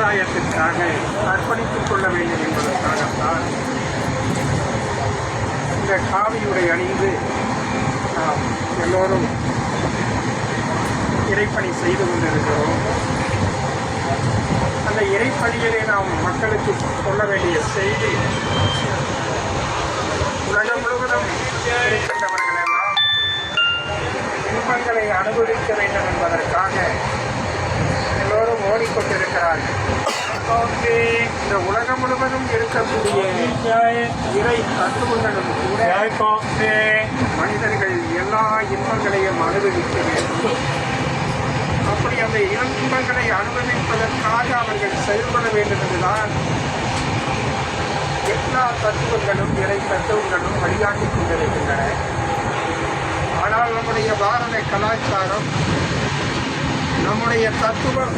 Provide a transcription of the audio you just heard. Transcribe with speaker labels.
Speaker 1: சமுதாயத்திற்காக அர்ப்பணித்துக் கொள்ள வேண்டும் என்பதற்காகத்தான் இந்த காவியுடை அணிந்து நாம் எல்லோரும் இறைப்பணி செய்து கொண்டிருக்கிறோம். அந்த இறைப்பணியிலே நாம் மக்களுக்கு சொல்ல வேண்டிய செய்தி, உலகம் முழுவதும் இருக்கின்றவர்கள் எல்லாம் இன்பங்களை அனுபவிக்க வேண்டும் என்பதற்காக எல்லோரும் ஓடிக்கொண்டிருக்கிறார்கள். இந்த உலகம் முழுவதும் இருக்கக்கூடிய இறை தத்துவங்களும் கூட மனிதர்கள் எல்லா இன்பங்களையும் அனுபவிக்க வேண்டும். அப்படி அந்த இன்பங்களை அனுபவிப்பதற்காக அவர்கள் செயல்பட வேண்டும் என்றுதான் எல்லா தத்துவங்களும் இறை தத்துவங்களும் வழிகாட்டிக் கொண்டிருக்கின்றன. ஆனால் நம்முடைய பாரத கலாச்சாரம், நம்முடைய தத்துவம்